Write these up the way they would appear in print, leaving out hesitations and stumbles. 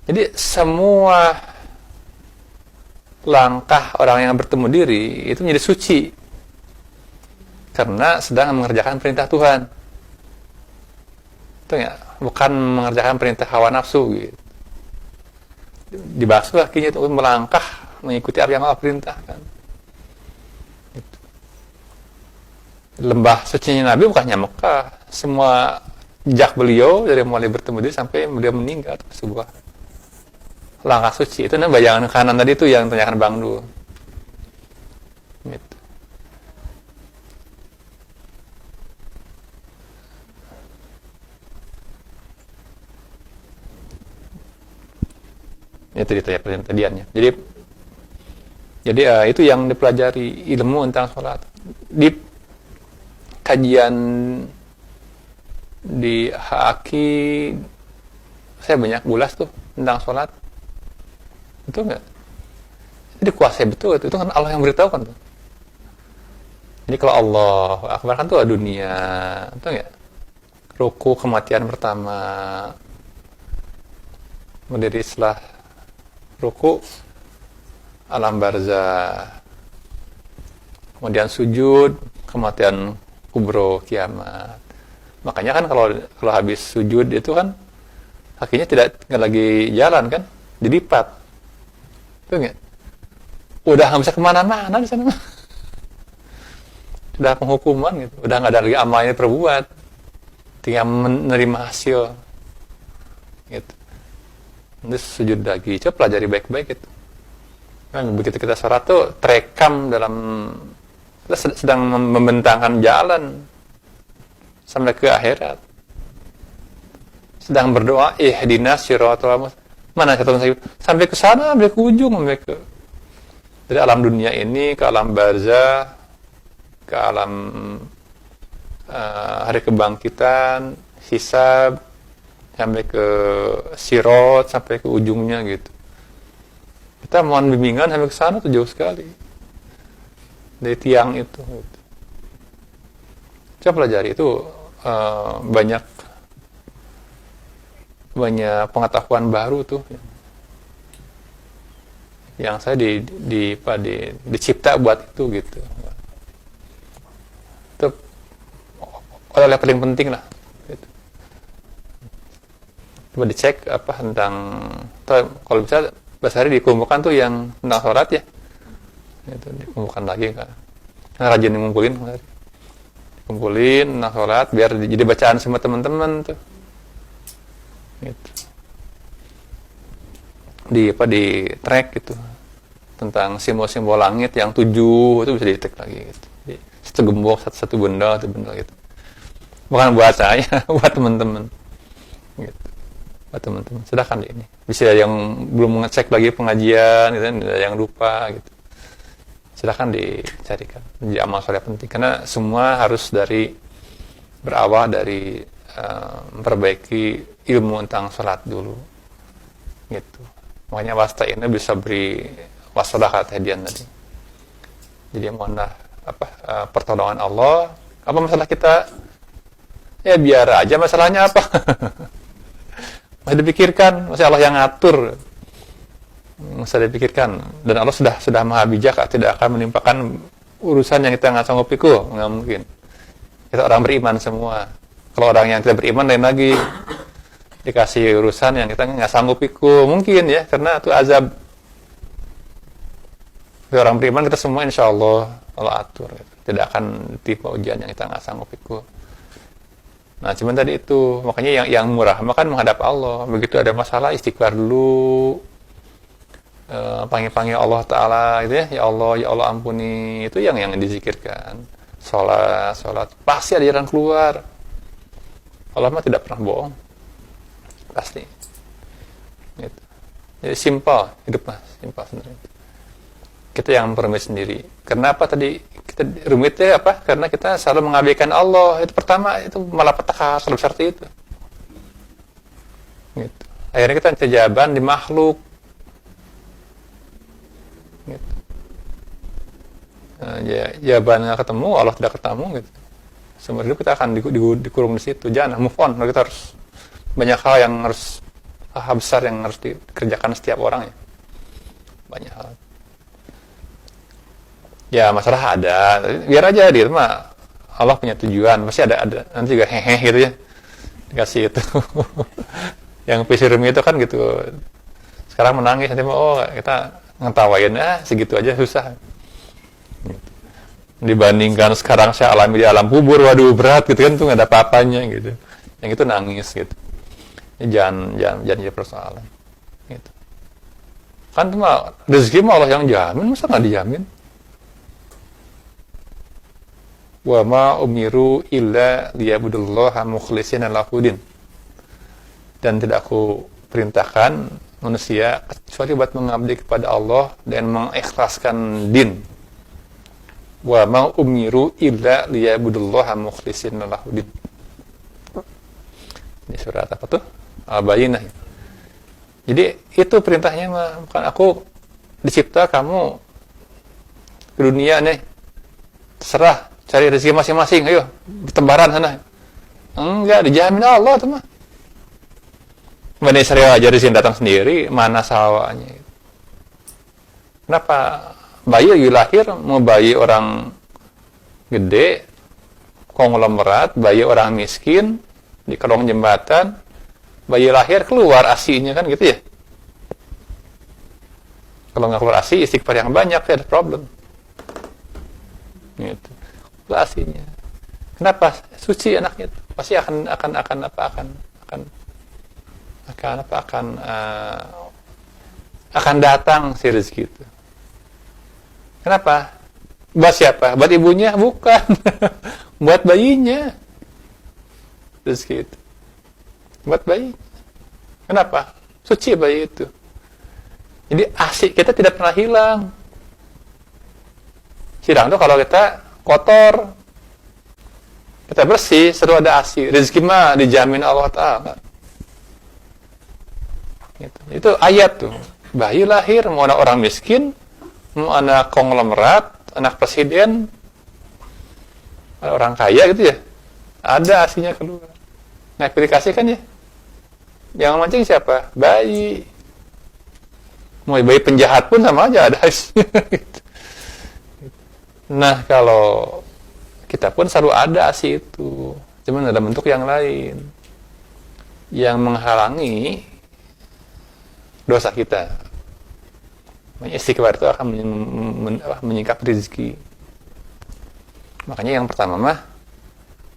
Jadi semua langkah orang yang bertemu diri itu menjadi suci karena sedang mengerjakan perintah Tuhan. Itu ya, bukan mengerjakan perintah hawa nafsu gitu. Dibasuh kakinya itu melangkah mengikuti apa yang Allah perintahkan. Gitu. Lembah sucinya Nabi bukannya Mekah, semua jejak beliau dari mulai bertemu diri sampai beliau meninggal sebuah langkah suci. Itu bayangan kanan tadi itu yang tanyakan Bang Dul. Gitu. Itu ditanya tadiannya. Jadi itu yang dipelajari ilmu tentang sholat. Di kajian di HAKI saya banyak ulas tuh tentang sholat. Itu enggak? Jadi kuasai betul itu kan Allah yang beritahu kan tuh. Jadi kalau Allah Akbar kan tuh dunia, itu enggak? Ruku kematian pertama, berdiri setelah ruku alam barzah, kemudian sujud kematian kubro kiamat. Makanya kan kalau habis sujud itu kan kakinya tidak lagi jalan kan, dilipat. Itu enggak? Udah nggak bisa kemana-mana di sana. Sudah penghukuman gitu. Udah nggak ada lagi amalnya perbuat. Tinggal menerima hasil. Gitu. Terus sujud lagi. Coba pelajari baik-baik itu. Kan begitu kita sholat tuh terekam dalam kita sedang membentangkan jalan sampai ke akhirat. Sedang berdoa, ihdinas siratal mustaqim. Mana kata saya sampai ke sana, sampai ke ujung, sampai ke dari alam dunia ini ke alam barzah, ke alam hari kebangkitan, hisab, sampai ke sirot, sampai ke ujungnya gitu. Kita mohon bimbingan sampai ke sana tuh jauh sekali dari tiang itu. Gitu. Coba pelajari itu banyak pengetahuan baru tuh yang saya dicipta buat itu gitu. Itu oleh paling penting lah gitu. Coba dicek apa tentang kalau bisa bahasa hari dikumpulkan tuh yang tentang sholat ya itu dikumpulkan lagi kan rajin ngumpulin tentang sholat biar jadi bacaan semua teman-teman tuh gitu. Di track gitu tentang simbol-simbol langit yang 7 itu bisa di track lagi gitu. Jadi, satu gembok satu benda gitu. Bukan buat saya, buat teman-teman. Gitu. Buat teman-teman. Silakan ini. Bisa yang belum mengecek lagi pengajian gitu kan, yang lupa gitu. Silakan dicarikan. Jadi amal soleh penting karena semua harus berawal dari memperbaiki ilmu tentang sholat dulu gitu. Makanya wasta ini bisa beri wasalah kata hadian tadi. Jadi mohonlah pertolongan Allah. Apa masalah kita? Ya biar aja masalahnya apa. Masih dipikirkan, masih Allah yang ngatur. Masih dipikirkan dan Allah sudah maha bijak, tidak akan menimpakan urusan yang kita nggak sanggup pikul, nggak mungkin. Kita orang beriman semua. Kalau orang yang tidak beriman lain lagi dikasih urusan yang kita nggak sanggup pikul mungkin ya karena itu azab. Kalau orang beriman kita semua insya Allah atur tidak akan tipe ujian yang kita nggak sanggup pikul. Nah cuman tadi itu makanya yang murah makan menghadap Allah begitu ada masalah istighfar dulu panggil Allah Ta'ala gitu ya Allah ampuni itu yang dizikirkan sholat pasti ada jalan keluar. Allah mah tidak pernah bohong. Pasti. Gitu. Jadi simpel hidup mas, simpel sebenarnya. Kita yang rumit sendiri. Kenapa tadi kita rumitnya apa? Karena kita selalu mengabaikan Allah. Itu pertama itu malapetaka terlalu besar itu. Gitu. Akhirnya kita terjaban di makhluk. Gitu. Nah, jawaban nggak ketemu, Allah tidak ketemu gitu. Seumur hidup kita akan dikurung di situ. Jangan move on. Kita harus banyak hal yang harus hal besar yang harus dikerjakan setiap orang ya. Banyak hal. Ya masalah ada, biar aja dia mah Allah punya tujuan, pasti ada nanti juga hehe gitu ya, dikasih itu. Yang Pisirmi itu kan gitu, sekarang menangis nanti mau kita ngetawain segitu aja susah. Dibandingkan sekarang saya alami di alam kubur, waduh berat gitu kan, tuh nggak ada apa-apanya gitu. Yang itu nangis gitu. Jangan jadi persoalan. Gitu. Kan cuma rezeki mah Allah yang jamin, masa nggak dijamin? Wa ma umiru illa liya'budullaha mukhlishina lahudin. Dan tidak aku perintahkan manusia kecuali buat mengabdi kepada Allah dan mengikhlaskan din. Wa ma umiru illa liya'budullaha mukhlishina lahudin. Ini surat apa tuh? Al-Bayyinah. Jadi itu perintahnya mah, bukan aku dicipta kamu ke dunia nih. Terserah cari rezeki masing-masing, ayo bertebaran sana. Enggak, dijamin Allah tuh mah. Bani Israil aja rezeki datang sendiri, mana sawahnya. Kenapa bayi lagi lahir mau bayi orang gede, konglomerat, bayi orang miskin di kolong jembatan, bayi lahir keluar asinya kan gitu ya. Kalau nggak keluar asi, istighfar yang banyak ya ada problem. Gitu. Asinya. Kenapa? Suci anaknya itu. Pasti akan datang si rezeki itu. Kenapa? Buat siapa? Buat ibunya? Bukan. Buat bayinya. Rezeki itu. Buat bayi. Kenapa? Suci bayi itu. Jadi asi kita tidak pernah hilang. Sidang itu kalau kita kotor, kita bersih, selalu ada asi. Rezeki mah dijamin Allah Ta'ala. Gitu. Itu ayat tuh. Bayi lahir, mau anak orang miskin, mau anak konglomerat, anak presiden, orang kaya gitu ya. Ada asinya keluar. Nah, aplikasikan ya. Yang mancing siapa? Bayi. Mau bayi penjahat pun sama aja ada asinya. Gitu. Nah, kalau kita pun selalu ada asi itu, cuman ada bentuk yang lain yang menghalangi dosa kita. Istighfar itu akan menyingkap rezeki. Makanya yang pertama mah,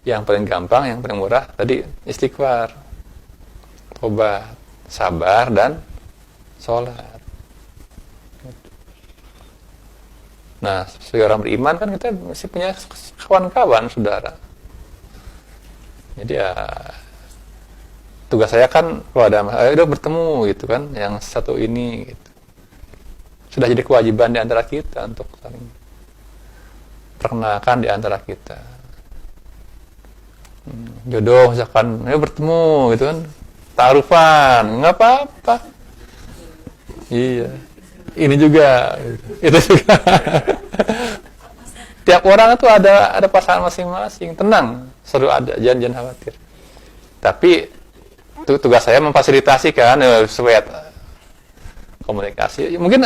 yang paling gampang, yang paling murah tadi istighfar, tobat, sabar dan sholat. Nah, sebagai orang beriman kan kita masih punya kawan-kawan, saudara. Jadi ya tugas saya kan kalau ada udah bertemu gitu kan, yang satu ini gitu. Sudah jadi kewajiban di antara kita untuk saling perkenalkan di antara kita. Jodoh misalkan, ayo bertemu gitu kan, ta'arufan, nggak apa-apa. Iya. Ini juga, itu juga. Tiap orang itu ada pasangan masing-masing. Tenang, selalu ada, jangan khawatir. Tapi tugas saya memfasilitasi kan supaya komunikasi. Mungkin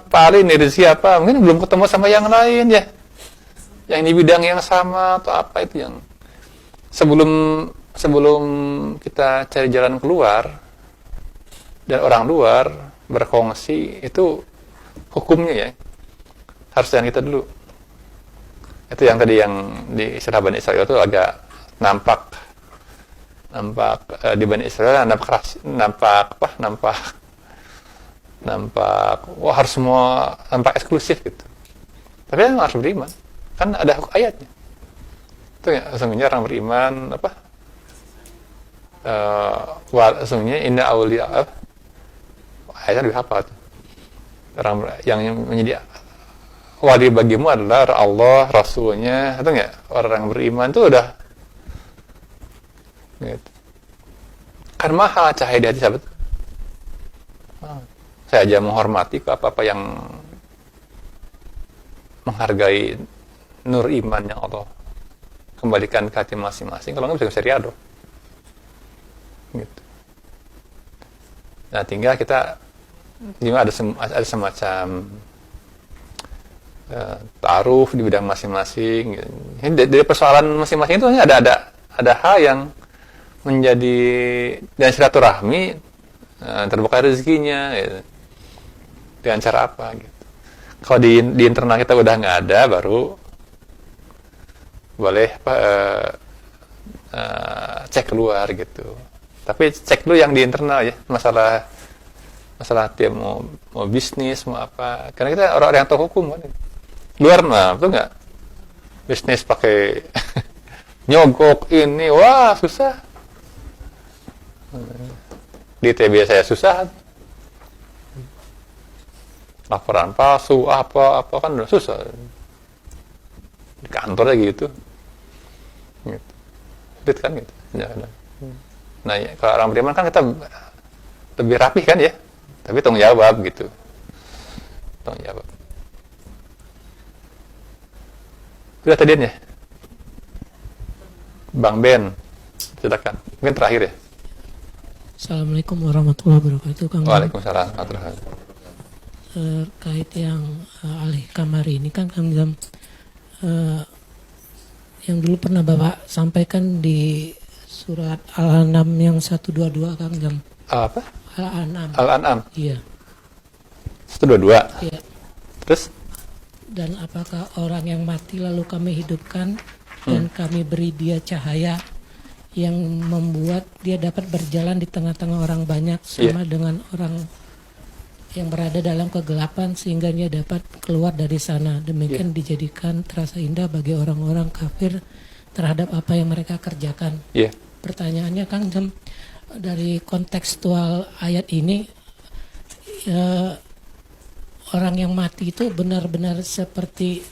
Pak Ali nih dari siapa? Mungkin belum ketemu sama yang lain ya. Yang di bidang yang sama atau apa itu yang sebelum kita cari jalan keluar dan orang luar berkongsi itu hukumnya ya harus dengan kita dulu. Itu yang tadi yang di istilah Bani Israil itu agak nampak di Bani Israil nampak wah harus semua nampak eksklusif gitu. Tapi memang harus beriman kan ada ayatnya itu ya, sesungguhnya orang beriman sesungguhnya inna awliya ayatnya lebih apa tuh? Orang yang menjadi wali bagimu adalah Allah, Rasulnya, atau enggak? Orang yang beriman itu udah gitu. Kan mahal cahaya di hati sahabat. Saya aja menghormati ke apa-apa yang menghargai nur iman yang Allah kembalikan ke hati masing-masing. Kalau nggak bisa riado. Gitu. Nah, tinggal kita ada semacam taruh di bidang masing-masing. Ini dari persoalan masing-masing itu hanya ada hal yang menjadi dan silaturahmi, terbuka rezekinya gitu. Dengan cara apa gitu. Kalau di internal kita udah nggak ada, baru boleh cek keluar gitu. Tapi cek dulu yang di internal ya, masalah dia mau bisnis, mau apa. Karena kita orang-orang yang tahu hukum kan. Luar mah, betul nggak? Bisnis pakai nyogok ini, wah susah. Di TB saya susah. Laporan palsu, apa kan udah susah. Di kantor aja gitu. Gitu kan gitu. Nah, ya, kalau orang beriman kan kita lebih rapih kan ya. Tapi tanggung jawab gitu. Tanggung jawab. Sudah tadian ya? Bang Ben, silakan. Mungkin terakhir ya. Assalamualaikum warahmatullahi wabarakatuh, Kang. Waalaikumsalam warahmatullahi wabarakatuh. Terkait yang alih kamar ini kan Kang Jam, yang dulu pernah Bapak sampaikan di surat Al-An'am yang 122 Kang Jam. Apa? Al-An'am. Al-An'am. Iya. 122. Iya. Terus? Dan apakah orang yang mati lalu kami hidupkan dan kami beri dia cahaya yang membuat dia dapat berjalan di tengah-tengah orang banyak sama dengan orang yang berada dalam kegelapan sehingga dia dapat keluar dari sana. Demikian dijadikan terasa indah bagi orang-orang kafir terhadap apa yang mereka kerjakan. Pertanyaannya Kang Jam, dari kontekstual ayat ini, orang yang mati itu benar-benar seperti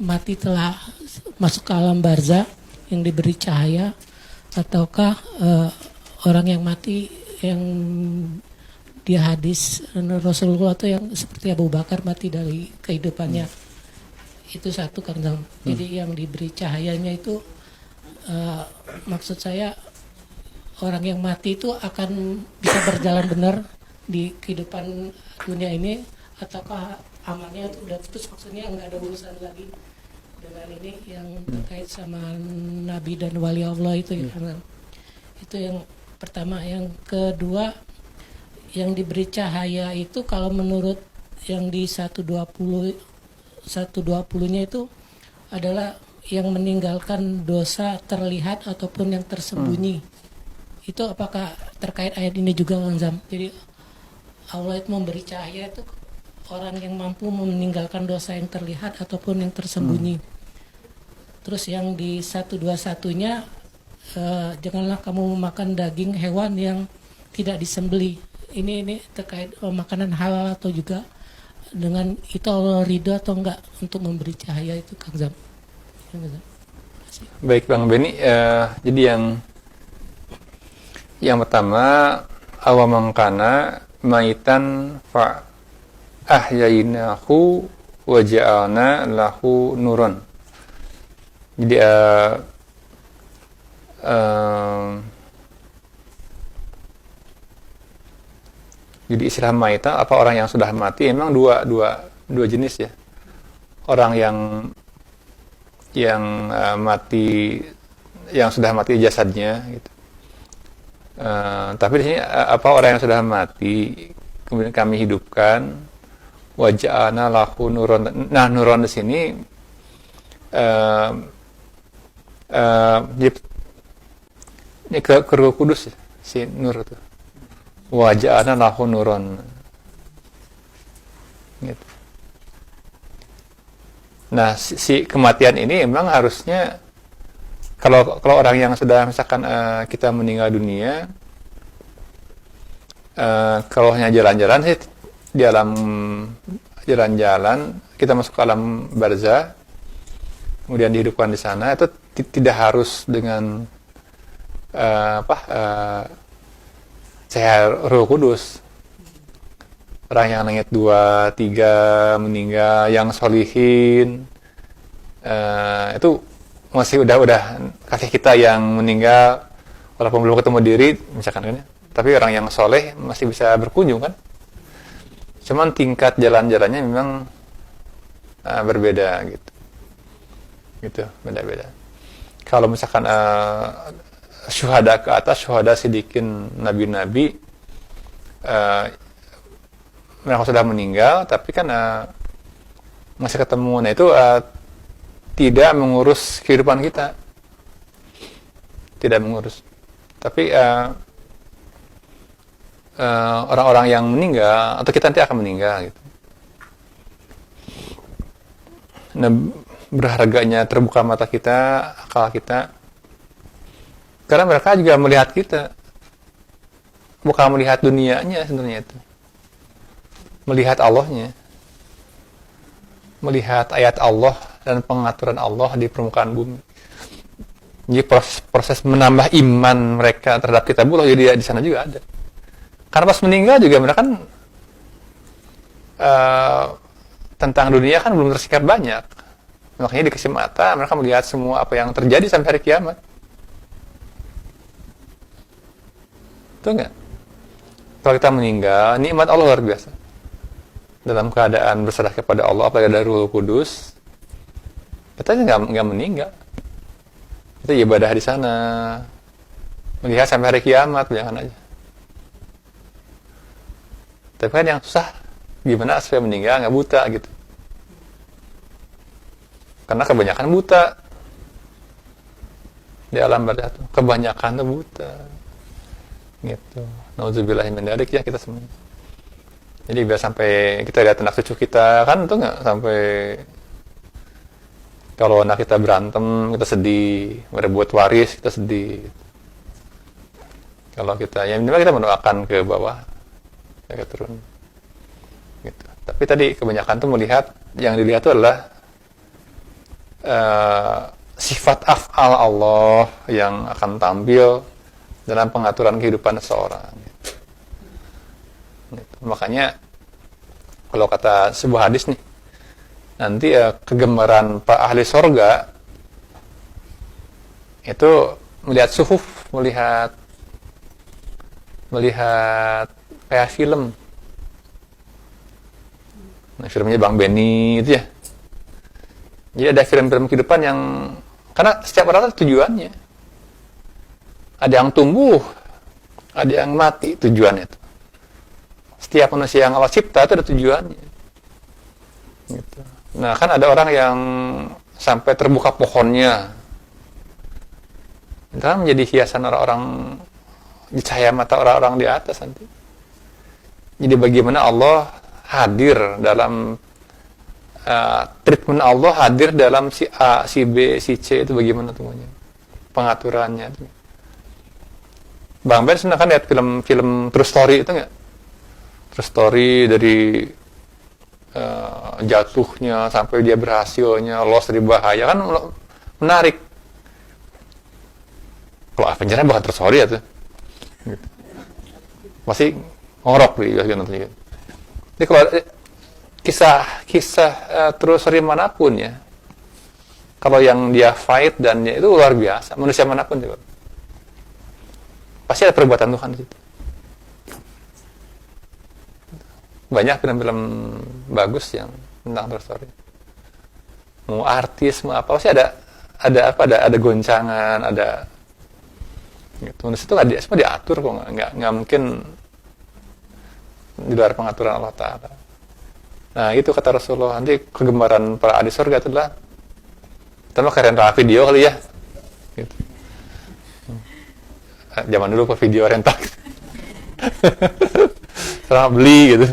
mati telah masuk ke alam barzah yang diberi cahaya, ataukah orang yang mati yang dia hadis Rasulullah itu yang seperti Abu Bakar mati dari kehidupannya? Itu satu Kang Jam. Jadi yang diberi cahayanya itu maksud saya orang yang mati itu akan bisa berjalan benar di kehidupan dunia ini, ataukah amalnya itu udah putus, maksudnya nggak ada urusan lagi dengan ini yang terkait sama Nabi dan Wali Allah itu ya Kang. Itu yang pertama. Yang kedua, yang diberi cahaya itu kalau menurut yang di 120-nya itu adalah yang meninggalkan dosa terlihat ataupun yang tersembunyi. Itu apakah terkait ayat ini juga Kang Zam? Jadi Allah itu memberi cahaya itu orang yang mampu meninggalkan dosa yang terlihat ataupun yang tersembunyi. Terus yang di 121-nya, janganlah kamu memakan daging hewan yang tidak disembelih. Ini terkait makanan halal atau juga dengan itu Allah ridho atau enggak untuk memberi cahaya itu Kang Zam. Baik Bang Beni, jadi yang pertama, awamangkana maitan fa ahyainahu wa ja'alna lahu nuron. Jadi jadi istilah maita, apa orang yang sudah mati, memang dua jenis ya. Orang yang mati, yang sudah mati jasadnya gitu. Tapi di sini apa orang yang sudah mati kemudian kami hidupkan, waja'ana lahu nuron. Nah, nuron di sini ini ke Roh Kudus ya, si nur itu. Waja'ana lahu nuron. Gitu. Nah, si kematian ini memang harusnya kalau orang yang sudah misalkan kita meninggal dunia, kalau hanya jalan-jalan sih di alam jalan-jalan kita masuk ke alam barzah, kemudian dihidupkan di sana, itu tidak harus dengan saya Roh Kudus. Orang yang langit 2, 3 meninggal, yang solihin, itu masih udah kakek kita yang meninggal walaupun belum ketemu diri, misalkan kan ya, Tapi orang yang soleh masih bisa berkunjung kan. Cuman tingkat jalan-jalannya memang berbeda gitu. Gitu, beda-beda. Kalau misalkan syuhada ke atas, syuhada sidikin nabi-nabi, mereka sudah meninggal, tapi kan masih ketemu. Nah itu tidak mengurus kehidupan kita, tidak mengurus. Tapi orang-orang yang meninggal atau kita nanti akan meninggal gitu. Nah, berharganya terbuka mata kita, akal kita, karena mereka juga melihat kita, bukan melihat dunianya sebenarnya itu, melihat Allahnya, melihat ayat Allah dan pengaturan Allah di permukaan bumi. Jadi proses menambah iman mereka terhadap kitabullah jadi di sana juga ada. Karena pas meninggal juga mereka kan tentang dunia kan belum tersikat banyak. Makanya dikasih mata, mereka melihat semua apa yang terjadi sampai hari kiamat. Betul nggak? Kalau kita meninggal, nikmat Allah luar biasa. Dalam keadaan berserah kepada Allah, apalagi ada Ruhul Kudus, kita nggak meninggal. Kita ibadah di sana, melihat sampai hari kiamat, jangan aja. Tapi kan yang susah, gimana supaya meninggal nggak buta gitu. Karena kebanyakan buta di alam barzah tuh, kebanyakan tuh buta, gitu. Nauzubillahi min dzalik ya kita semua. Jadi biar sampai kita lihat anak cucu kita kan tuh nggak sampai kalau anak kita berantem kita sedih, merebut waris kita sedih. Kalau kita ya minimal kita mendoakan ke bawah, ya turun. Gitu. Tapi tadi kebanyakan tuh melihat yang dilihat itu adalah sifat af'al Allah yang akan tampil dalam pengaturan kehidupan seseorang. Gitu. Makanya kalau kata sebuah hadis nih, nanti kegemaran para ahli sorga itu melihat suhuf, melihat kayak film. Nah, filmnya Bang Benny itu ya. Jadi ada film-film kehidupan yang karena setiap orang ada tujuannya. Ada yang tumbuh, ada yang mati tujuannya itu. Setiap manusia yang Allah cipta itu ada tujuannya. Gitu. Nah, kan ada orang yang sampai terbuka pohonnya. Itu kan menjadi hiasan orang-orang di cahaya mata orang-orang di atas nanti. Jadi bagaimana Allah hadir dalam treatment Allah hadir dalam si A, si B, si C itu bagaimana semuanya pengaturannya itu. Bang Ben sebenarnya kan lihat film True Story itu nggak? True Story dari jatuhnya sampai dia berhasilnya lolos dari bahaya kan menarik. Kalau Avenger-nya bukan True Story ya tuh, gitu. Masih ngorok gitu nanti. Jadi kalau kisah True Story manapun ya, kalau yang dia fight dan itu luar biasa, manusia manapun juga pasti ada perbuatan Tuhan di situ. Banyak film-film bagus yang tentang True Story. Mau artis, mau apa, pasti ada goncangan, ada gitu. Di situ semua diatur kok, nggak mungkin di luar pengaturan Allah Ta'ala. Nah itu kata Rasulullah, nanti kegemaran para ahli surga itu adalah pertama rental video kali ya gitu. Zaman dulu kok video rental sama beli gitu,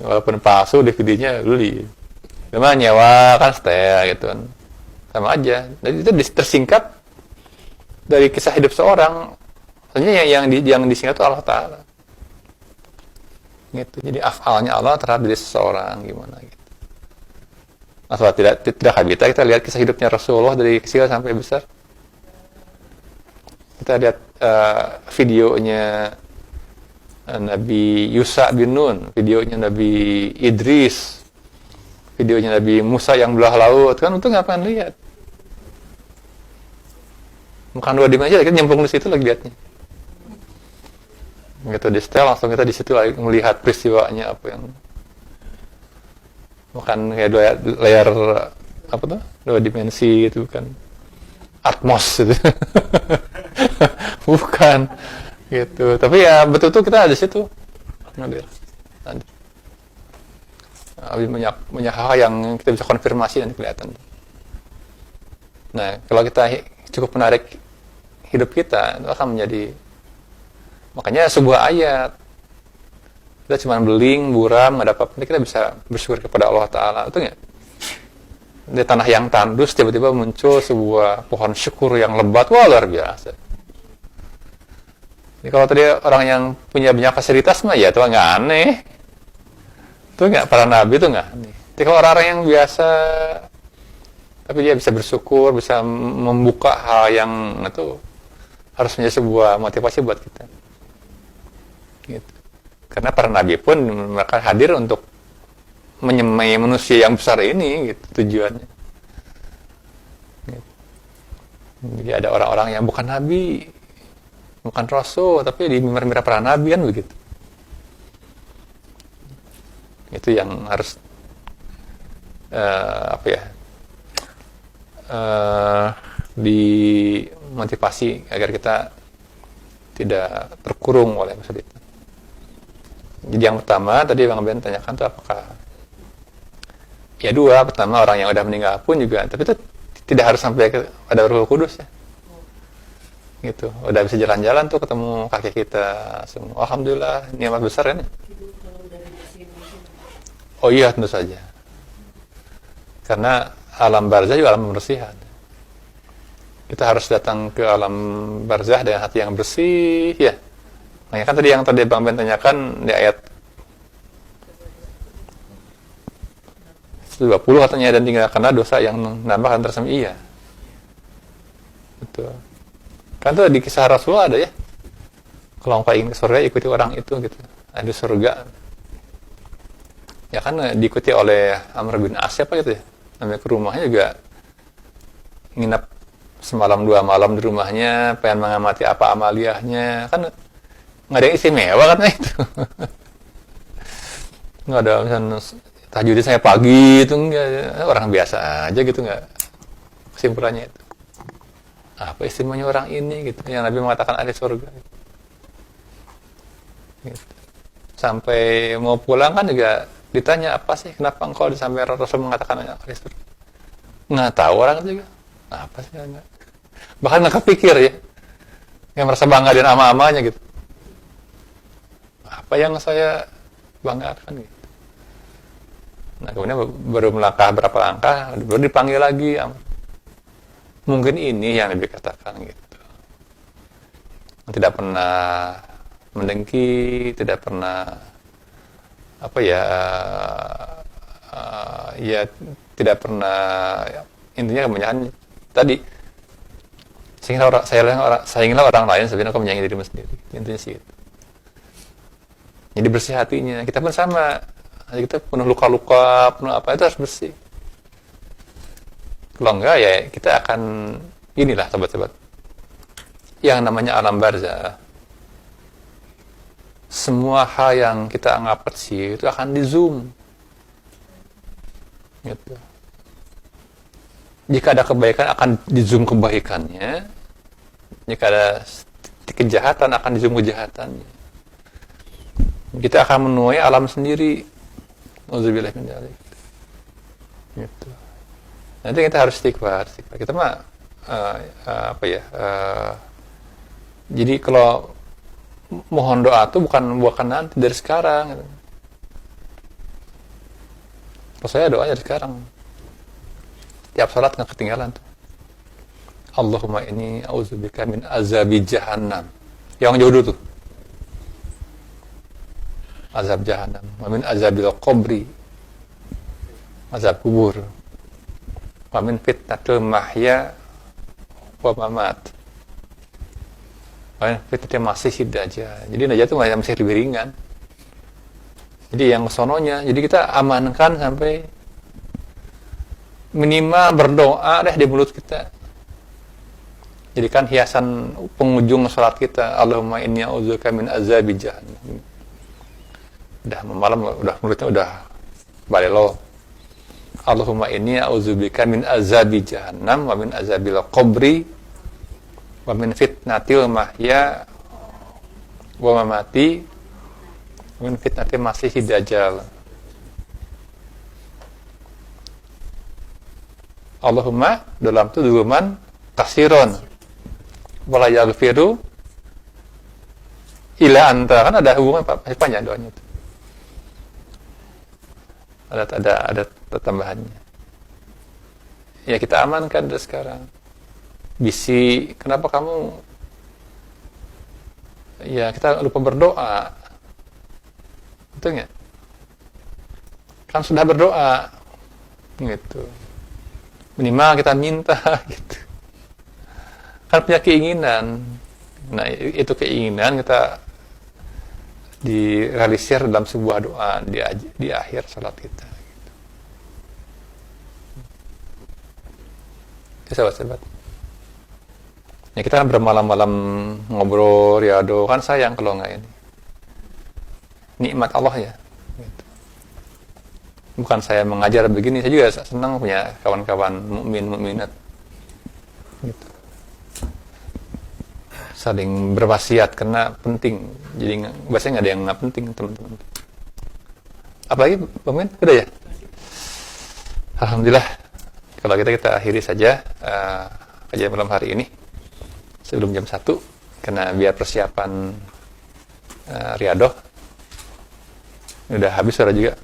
walaupun palsu DVD-nya beli, cuma nyewa kan setel gitu kan, sama aja. Jadi itu tersingkap dari kisah hidup seorang, maksudnya yang disingkat itu Allah Ta'ala gitu. Jadi afalnya Allah terhadap diri seseorang gimana gitu. Atau tidak kita lihat kisah hidupnya Rasulullah dari kecil sampai besar. Kita lihat videonya Nabi Yusa bin Nun, videonya Nabi Idris, videonya Nabi Musa yang belah laut, kan untuk ngapain lihat? Bukan 2 dimensi, kita nyemplung di situ lagi lihatnya. Begitu di setel langsung kita di situ lagi melihat peristiwanya apa yang bukan kayak dua layar apa tuh, dua dimensi gitu kan, Atmos gitu. Bukan gitu, tapi ya betul-betul kita ada di situ hadir. Banyak hal yang kita bisa konfirmasi dan kelihatan. Nah, kalau kita cukup menarik hidup kita, itu akan menjadi, makanya sebuah ayat, kita cuma beling, buram, nggak ada apa-apa, kita bisa bersyukur kepada Allah Ta'ala, itu nggak? Di tanah yang tandus, tiba-tiba muncul sebuah pohon syukur yang lebat, wah luar biasa. Jadi kalau tadi orang yang punya banyak fasilitas mah ya itu nggak aneh. Itu nggak, para nabi itu nggak aneh. Jadi kalau orang-orang yang biasa, tapi dia bisa bersyukur, bisa membuka hal yang itu harus menjadi sebuah motivasi buat kita. Gitu. Karena para nabi pun mereka hadir untuk menyemai manusia yang besar ini, gitu tujuannya. Gitu. Jadi ada orang-orang yang bukan nabi, bukan rasul, tapi di mimbar-mimbar para nabi kan begitu. Itu yang harus dimotivasi agar kita tidak terkurung oleh kesulitan. Jadi yang pertama tadi Bang Ben tanyakan tuh apakah ya dua, pertama orang yang udah meninggal pun juga, tapi itu tidak harus sampai pada Ruhul Kudus ya. Gitu, udah bisa jalan-jalan tuh ketemu kakek kita semua. Alhamdulillah, nikmat besar kan. Oh iya, tentu saja. Karena alam barzah juga alam pembersihan. Kita harus datang ke alam barzah dengan hati yang bersih, ya. Makanya kan tadi yang tadi Bang Ben tanyakan di ayat 20 katanya, dan tinggalkanlah dosa yang menambahkan tersebut. Iya. Betul. Kan tuh di kisah Rasulullah ada ya. Kalau engkau ingin ke surga, ikuti orang itu gitu. Ada surga. Ya kan diikuti oleh Amr bin As apa gitu ya. Sampai ke rumahnya juga nginap semalam 2 malam di rumahnya, pengen mengamati apa amaliyahnya. Kan nggak ada yang istimewa kan itu. Nggak ada misalnya tahajudnya saya pagi itu, enggak, orang biasa aja gitu, nggak, kesimpulannya itu. Apa istimewanya orang ini gitu, yang Nabi mengatakan ahli surga gitu. Sampai mau pulang kan juga ditanya, apa sih kenapa engkau sampai Rasul mengatakan ahli surga? Nggak tahu orang itu juga, apa sih, enggak, bahkan nggak kepikir ya, yang merasa bangga dengan ama-amanya gitu. Apa yang saya banggakan gitu. Nah kemudian baru melangkah berapa langkah, baru dipanggil lagi. Mungkin ini yang Nabi katakan gitu. Tidak pernah mendengki, tidak pernah ya tidak pernah, ya, intinya kebanyakan tadi sayangilah orang lain sebenarnya kau menyayangi dirimu sendiri. Intinya sih itu. Jadi bersih hatinya. Kita pun sama. Kita penuh luka-luka, penuh apa, itu harus bersih. Kalau enggak ya kita akan inilah sobat-sobat. Yang namanya alam barzah. Semua hal yang kita anggap kecil itu akan di zoom. Gitu. Jika ada kebaikan akan di zoom kebaikannya. Jika ada kejahatan akan di zoom kejahatannya. Kita akan menuai alam sendiri. Auzubillah min dzalik. Gitu. Nanti kita harus istighfar. Kita mah jadi kalau mohon doa tuh bukan nanti, dari sekarang gitu. Kalau saya doanya dari sekarang. Tiap salat nggak ketinggalan tuh. Allahumma inni a'udzubika min azabi jahannam. Yang jauh tuh. Azab jahannam, wa min azabil qabri, azab kubur, wa min fitnatul mahya wa mamat, wa min fitnatul masih dajjal. Jadi dajjal itu masih lebih ringan. Jadi yang sononya, jadi kita amankan sampai minimal berdoa deh di mulut kita. Jadikan hiasan penghujung salat kita, Allahumma inni a'udzubika min azabi jahannam. Udah malam, udah mulutnya udah balelo. Allahumma inni a'udzubika min azabi jahannam wa min azabil qabri wa min fitnatil mahya wa mamati wa min fitnatil masiihid dajjal. Allahumma dalam itu duman kasiron wala yaghfiru ila anta, kan ada hubungan masih panjang doanya itu. Ada tambahannya. Ya kita amankan dari sekarang. Bisi, kenapa kamu? Ya kita lupa berdoa. Betul nggak? Kan sudah berdoa, gitu. Minimal kita minta, gitu. Kan punya keinginan. Nah itu keinginan kita direalisir dalam sebuah doa di akhir salat kita. Gitu. Sahabat-sahabat. Ya kita kan bermalam-malam ngobrol, riado, kan sayang kalau nggak ini. Nikmat Allah ya. Gitu. Bukan saya mengajar begini, saya juga senang punya kawan-kawan mukmin mukminat. Gitu. Saling berwasiat karena penting. Jadi biasanya nggak ada yang nggak penting, teman-teman. Apalagi pemain udah ya. Alhamdulillah. Kalau kita akhiri saja kajian malam hari ini sebelum jam 1 karena biar persiapan riadoh. Ini udah habis suara juga.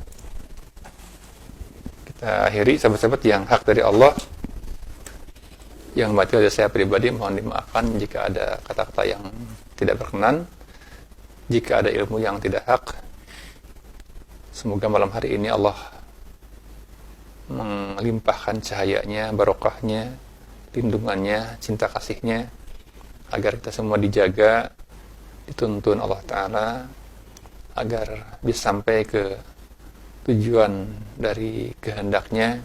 Kita akhiri, sahabat-sahabat, yang hak dari Allah. Yang batil dari saya pribadi mohon dimaafkan jika ada kata-kata yang tidak berkenan, jika ada ilmu yang tidak hak. Semoga malam hari ini Allah melimpahkan cahayanya, barokahnya, lindungannya, cinta kasihnya, agar kita semua dijaga, dituntun Allah Ta'ala, agar bisa sampai ke tujuan dari kehendaknya,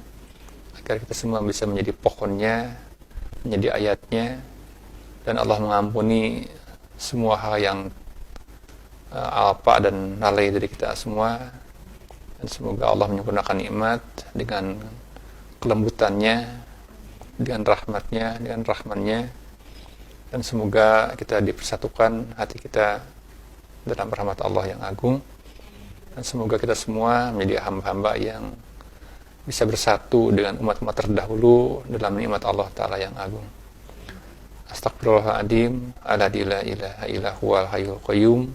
agar kita semua bisa menjadi pohonnya, menjadi ayatnya, dan Allah mengampuni semua hal yang alpa dan lalai dari kita semua. Dan semoga Allah menyempurnakan nikmat dengan kelembutannya, dengan rahmatnya, dengan rahmannya, dan semoga kita dipersatukan hati kita dalam rahmat Allah yang agung, dan semoga kita semua menjadi hamba-hamba yang bisa bersatu dengan umat-umat terdahulu dalam nikmat Allah Ta'ala yang agung. Astagfirullahaladzim, ala la ilaha illa huwal hayyul qayyum,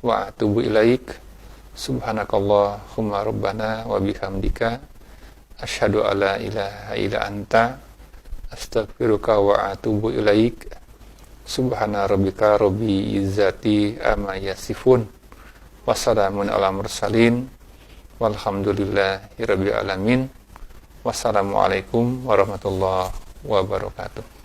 wa atubu ilaik, subhanakallahumma rabbana wa bihamdika, asyhadu alla ilaha illa anta, astaghfiruka wa atubu ilaik, subhana rabbika rabbil izzati amma yasifun, wassalamun ala mursalin, walhamdulillahi rabbil alamin. Wassalamualaikum warahmatullahi wabarakatuh.